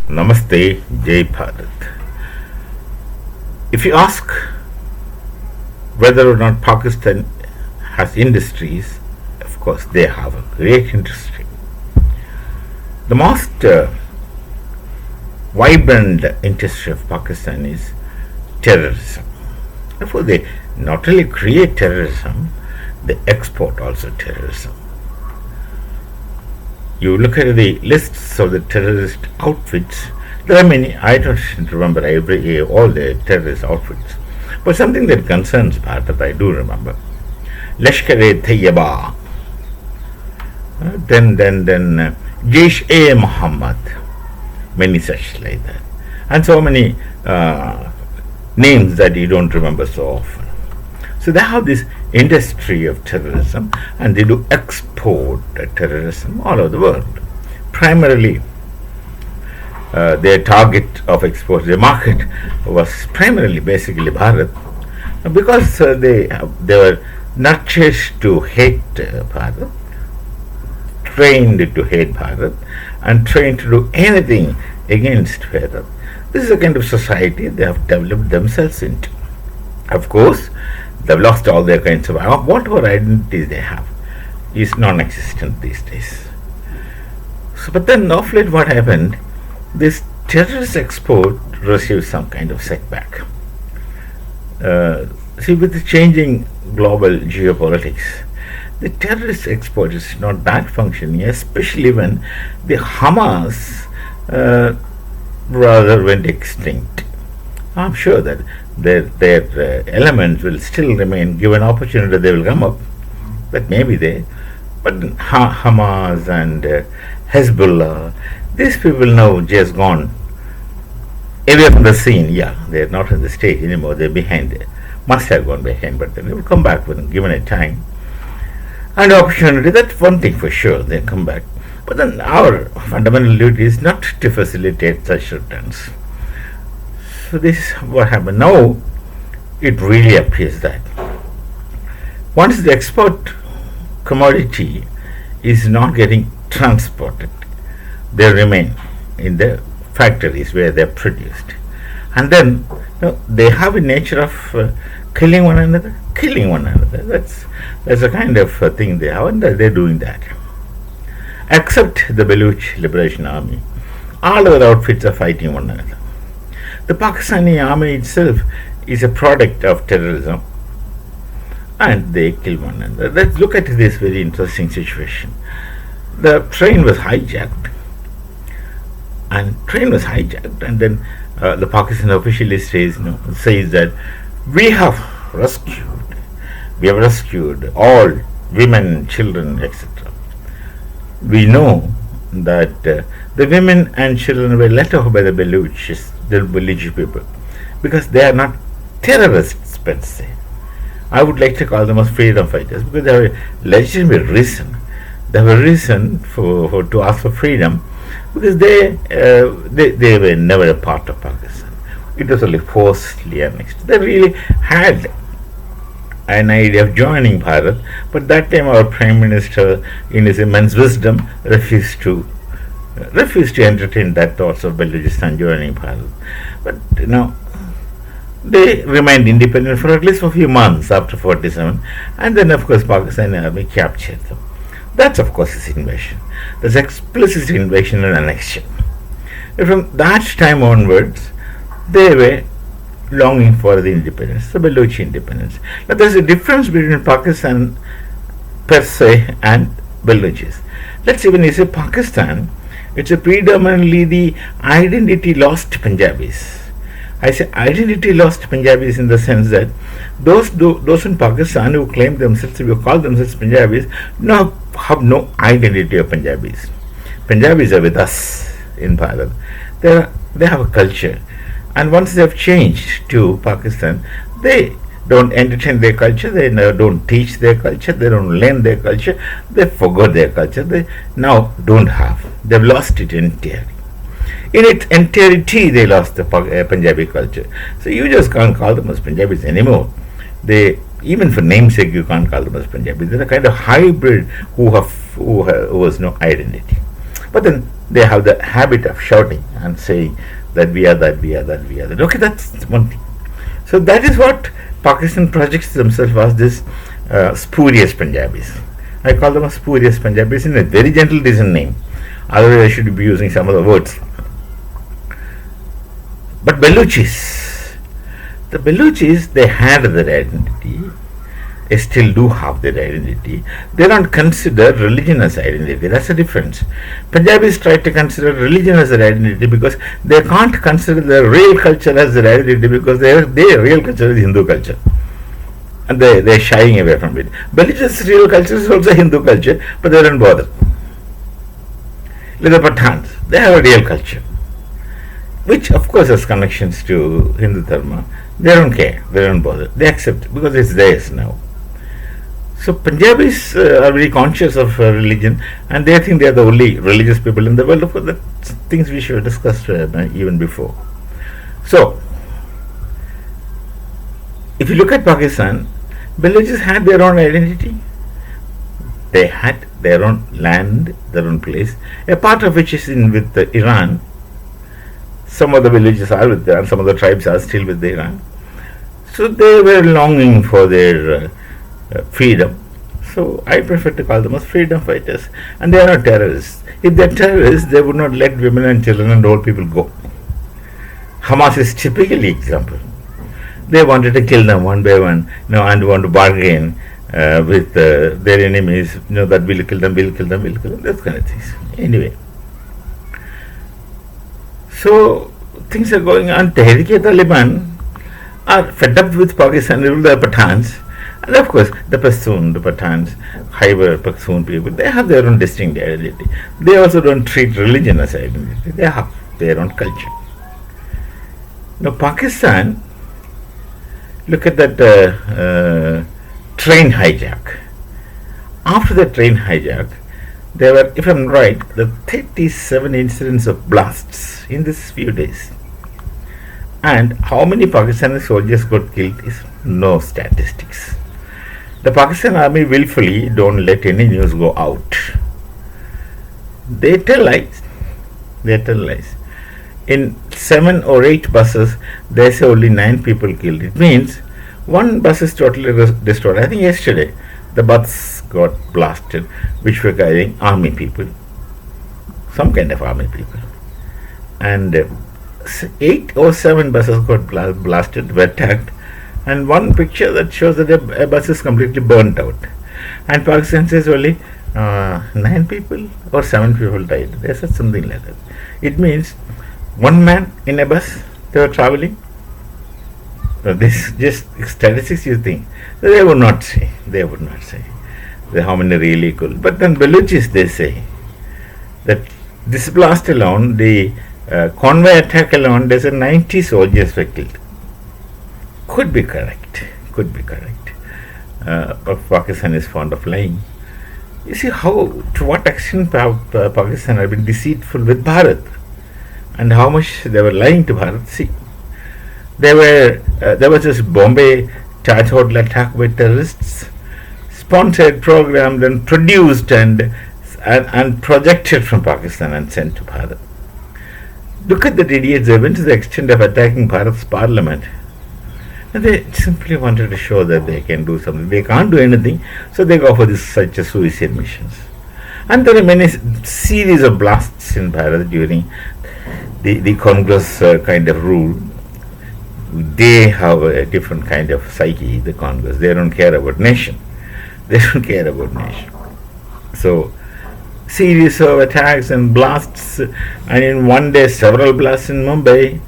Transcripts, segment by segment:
Namaste, Jai Bharat. If you ask whether or not Pakistan has industries, of course they have a great industry. The most vibrant industry of Pakistan is terrorism. Therefore, they not only create terrorism, they export also terrorism. You look at the lists of the terrorist outfits, there are many. I don't remember all the terrorist outfits, but something that concerns Bharat I do remember. Lashkar-e-Tayyaba, then Jaish-e-Muhammad, many such like that, and so many names that you don't remember so often. So they have this industry of terrorism, and they do export terrorism all over the world. Primarily, their target of export, their market was primarily basically Bharat, because they were nurtured to hate Bharat, trained to hate Bharat, and trained to do anything against Bharat. This is a kind of society they have developed themselves into. Of course, they've lost all their kinds of whatever identities they have is non-existent these days. So, but then of late, what happened? This terrorist export received some kind of setback. See, with the changing global geopolitics, the terrorist export is not that functioning, especially when the Hamas rather went extinct. I'm sure that their elements will still remain. Given opportunity, they will come up. But maybe but Hamas and Hezbollah, these people now just gone away from the scene. Yeah, they're not on the stage anymore. They're behind. Must have gone behind, but then they will come back when given a time and opportunity. That's one thing for sure. They'll come back. But then our fundamental duty is not to facilitate such returns. So this is what happened. Now it really appears that once the export commodity is not getting transported, they remain in the factories where they are produced, and then they have a nature of killing one another. That's a kind of thing they have, and they're doing that. Except the Baluch Liberation Army, all other outfits are fighting one another. The Pakistani army itself is a product of terrorism, and they kill one another. Let's look at this very interesting situation. The train was hijacked, and then the Pakistan officially says that we have rescued all women, children, etc. We know that the women and children were let off by the Baluch people, because they are not terrorists per se. I would like to call them as freedom fighters, because they have a legitimate reason. They have a reason to ask for freedom, because they were never a part of Pakistan. It was only forcibly annexed. They really had an idea of joining Bharat, but that time our Prime Minister, in his immense wisdom, refused to entertain that thoughts of Balochistan joining Bharat. But they remained independent for at least a few months after 47, and then of course Pakistani army captured them. That's of course is invasion. That's explicit invasion and annexion. And from that time onwards, they were longing for the independence, the Balochi independence. Now there's a difference between Pakistan per se and Balochis. Let's say when you say Pakistan, it's a predominantly the identity lost Punjabis. I say identity lost Punjabis in the sense that those in Pakistan who claim themselves, who call themselves Punjabis, have no identity of Punjabis. Punjabis are with us in Bharat. They have a culture, and once they have changed to Pakistan, they don't entertain their culture, they don't teach their culture, they don't learn their culture, they forgot their culture, they now don't have. They've lost it entirely. In its entirety, they lost the Punjabi culture. So you just can't call them as Punjabis anymore. Even for namesake, you can't call them as Punjabis. They're a kind of hybrid who has no identity. But then they have the habit of shouting and saying that we are that, we are that, we are that. Okay, that's one thing. So that is what Pakistan projects themselves as this spurious Punjabis. I call them as spurious Punjabis in a very gentle, decent name. Otherwise, I should be using some other words. But Baluchis, the Baluchis, they had their identity. They still do have their identity. They don't consider religion as identity. That's the difference. Punjabis try to consider religion as their identity because they can't consider their real culture as their identity because their real culture is Hindu culture. And they're shying away from it. Baluchis' real culture is also Hindu culture, but they don't bother. Like the Pathans, they have a real culture, which of course has connections to Hindu Dharma. They don't care, they don't bother, they accept it because it's theirs now. So Punjabis are very conscious of religion, and they think they are the only religious people in the world. Of course, that's things we should have discussed even before. So, if you look at Pakistan, Baluchis had their own identity. They had their own land, their own place, a part of which is in with Iran. Some of the villages are with Iran, some of the tribes are still with Iran. So they were longing for their freedom. So I prefer to call them as freedom fighters. And they are not terrorists. If they are terrorists, they would not let women and children and old people go. Hamas is typically example. They wanted to kill them one by one, and want to bargain with their enemies, that we'll kill them, those kind of things. Anyway, so things are going on. Tehreek-e-Taliban are fed up with Pakistan, the Pathans, and of course the Pashtun, the Pathans, Khyber Pakhtunkhwa people, they have their own distinct identity. They also don't treat religion as identity. They have their own culture. Now Pakistan, look at that train hijack. After the train hijack, there were, if I'm right, the 37 incidents of blasts in these few days. And how many Pakistani soldiers got killed is no statistics. The Pakistan army willfully don't let any news go out. They tell lies. In 7 or 8 buses, they say only 9 people killed. It means one bus is totally destroyed. I think yesterday the bus got blasted, which were carrying army people, some kind of army people, and 8 or 7 buses got blasted, were attacked, and one picture that shows that a bus is completely burnt out, and Pakistan says only 9 people or 7 people died. They said something like that. It means one man in a bus, they were traveling. This just statistics, you think. They would not say. How many really killed. But then Baluchis, they say that this blast alone, the convoy attack alone, they said 90 soldiers were killed. Could be correct. But Pakistan is fond of lying. You see to what extent Pakistan had been deceitful with Bharat, and how much they were lying to Bharat. See, there was this Bombay Taj Hotel attack by terrorists, sponsored, programmed, and produced and projected from Pakistan and sent to Bharat. Look at the idiots. They went to the extent of attacking Bharat's parliament. And they simply wanted to show that they can do something. They can't do anything, so they go for such a suicide missions. And there are many series of blasts in Bharat during the Congress kind of rule. They have a different kind of psyche, the Congress. They don't care about nation. So, series of attacks and blasts, and in one day several blasts in Mumbai.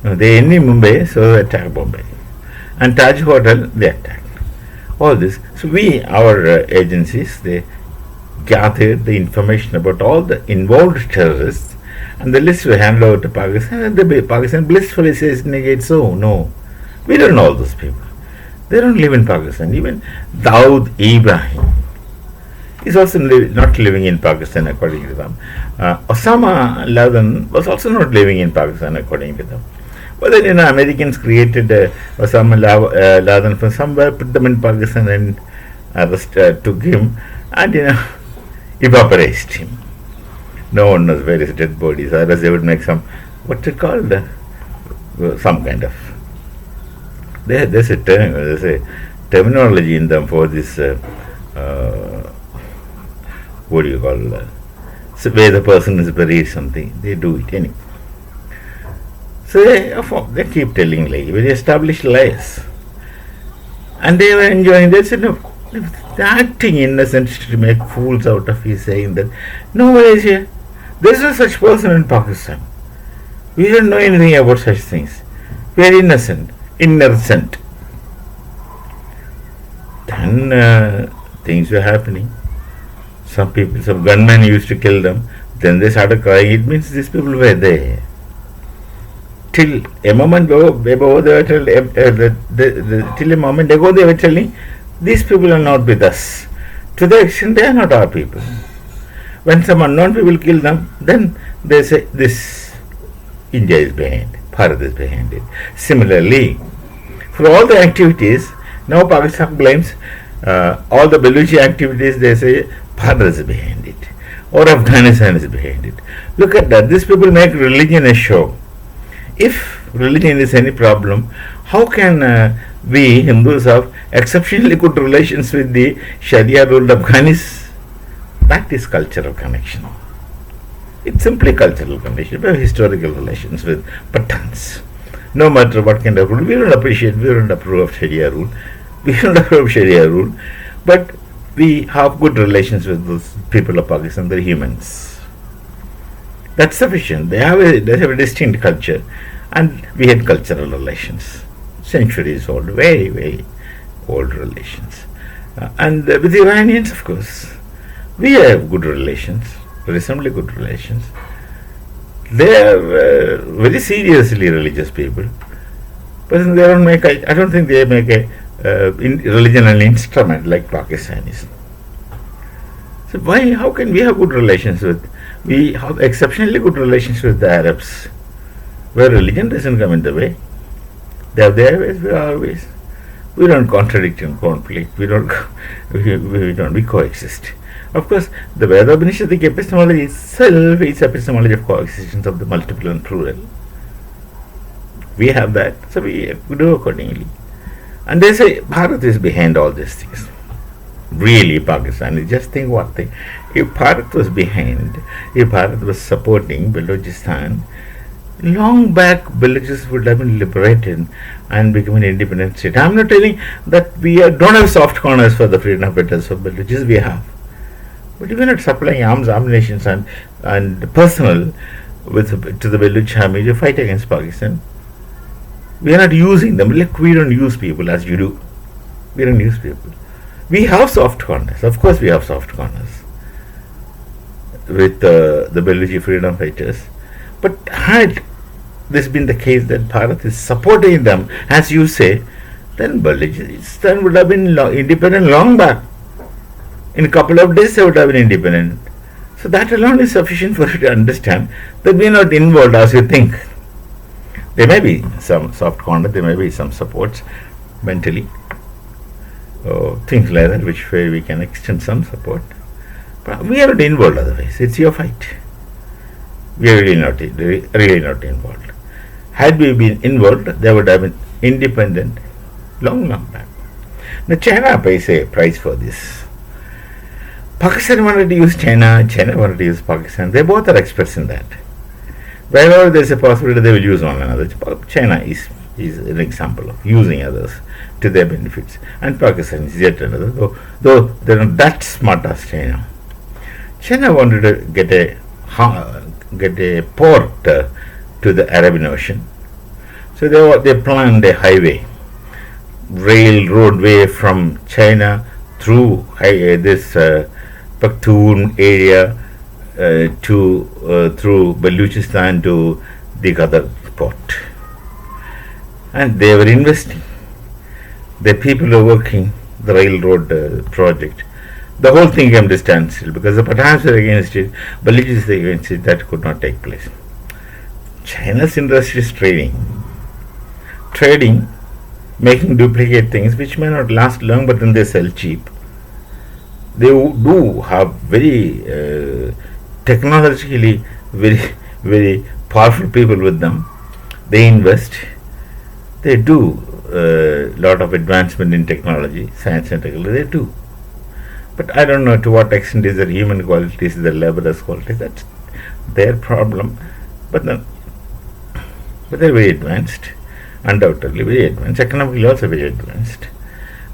They end in Mumbai, so they attack Bombay. And Taj Hotel, they attacked. All this. So our agencies, they gathered the information about all the involved terrorists, and the list were handed over to Pakistan, and Pakistan blissfully says, no, we don't know all those people. They don't live in Pakistan. Even Dawood Ibrahim is also not living in Pakistan according to them. Osama Laden was also not living in Pakistan according to them. But then, Americans created Osama Laden from somewhere, put them in Pakistan and took him and, evaporated him. No one knows where is dead bodies, or else they would make some, what's it called? Some kind of. There's a terminology in them for this. What do you call? So where the person is buried, something they do it anyway. So they keep telling very established lies, and they were enjoying this. They're acting innocent to make fools out of you, saying that nobody is here. There's no such person in Pakistan. We don't know anything about such things. We are innocent. Then things were happening. Some gunmen used to kill them. Then they started crying. It means these people were there. Till a moment ago, they were till a moment ago, they were telling, these people are not with us. To the extent they are not our people. When some unknown people kill them, then they say, this India is behind, Bharat is behind it. Similarly, for all the activities, now Pakistan blames all the Baluchi activities, they say Bharat is behind it, or Afghanistan is behind it. Look at that. These people make religion a show. If religion is any problem, how can we Hindus have exceptionally good relations with the Sharia ruled Afghanis? That is cultural connection. It's simply cultural connection. We have historical relations with Pathans. No matter what kind of rule, we don't approve of Sharia rule. We don't approve of Sharia rule, but we have good relations with those people of Pakistan. They're humans. That's sufficient. They have a distinct culture, and we had cultural relations, centuries old, very, very old relations. And with the Iranians, of course, we have good relations, reasonably good relations. They are very seriously religious people, but they don't make. I don't think they make a religion an instrument like Pakistanis. So why? How can we have good relations with? We have exceptionally good relations with the Arabs, where religion doesn't come in the way. They have their ways, we have our ways. We don't contradict and conflict. We coexist. Of course, the Veda Upanishadic epistemology itself is epistemology of coexistence of the multiple and plural. We have that, so we do accordingly. And they say Bharat is behind all these things. Really, Pakistan, just think one thing. If Bharat was behind, if Bharat was supporting Balochistan, long back villages would have been liberated and become an independent state. I'm not telling that we don't have soft corners for the freedom fighters of villages, we have. But we are not supplying arms, ammunition and personnel to the Baluch army to fight against Pakistan. We are not using them. Like we don't use people as you do. We don't use people. We have soft corners. Of course we have soft corners with the Baluchi freedom fighters. But had this been the case that Bharat is supporting them, as you say, then Balochistan would have been independent long back. In a couple of days they would have been independent. So that alone is sufficient for you to understand that we are not involved as you think. There may be some soft corner, there may be some supports mentally, things like that, which way we can extend some support. But we are not involved otherwise. It's your fight. We are really not involved. Had we been involved, they would have been independent long back. Now China pays a price for this. Pakistan wanted to use China wanted to use Pakistan. They both are experts in that. Wherever there is a possibility, they will use one another. China is an example of using others to their benefits, and Pakistan is yet another. Though they are not that smart as China. China wanted to get a port to the Arabian Ocean, so they planned a highway, railroadway from China through this Pakhtoon area through Balochistan to the Qatar port, and they were investing. The people were working the railroad project. The whole thing came to standstill because the Pathans were against it, Baluchis were against it. That could not take place. China's interest is trading, making duplicate things which may not last long, but then they sell cheap. They do have very technologically very, very powerful people with them. They invest, they do a lot of advancement in technology, science and technology, they do. But I don't know to what extent is their human qualities, their laborers' qualities, that's their problem. But then, but they're very advanced, undoubtedly very advanced, economically also very advanced.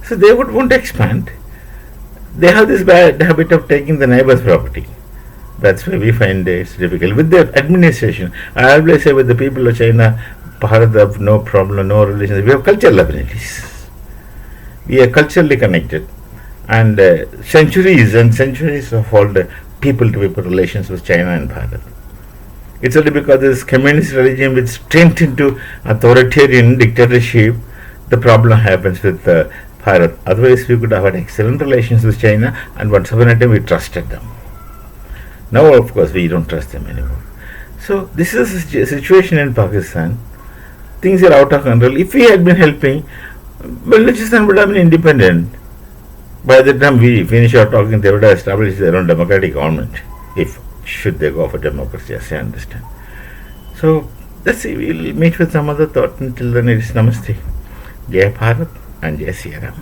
So they would want to expand. They have this bad habit of taking the neighbor's property. That's why we find it's difficult. With the administration, I always say with the people of China, Bharat have no problem, no relations. We have cultural affinities. We are culturally connected. And centuries and centuries of all the people to people relations with China and Bharat. It's only because this communist regime which turned into authoritarian dictatorship, the problem happens with Bharat. Otherwise, we could have had excellent relations with China, and once upon a time we trusted them. Now, of course, we don't trust them anymore. So, this is a situation in Pakistan. Things are out of control. If we had been helping, Balochistan would have been independent. By the time we finish our talking, they would have established their own democratic government. If should they go for democracy, as I understand. So, let's see. We'll meet with some other thought. Until then, it is Namaste. Jai Bharat and Jai Sri Ram.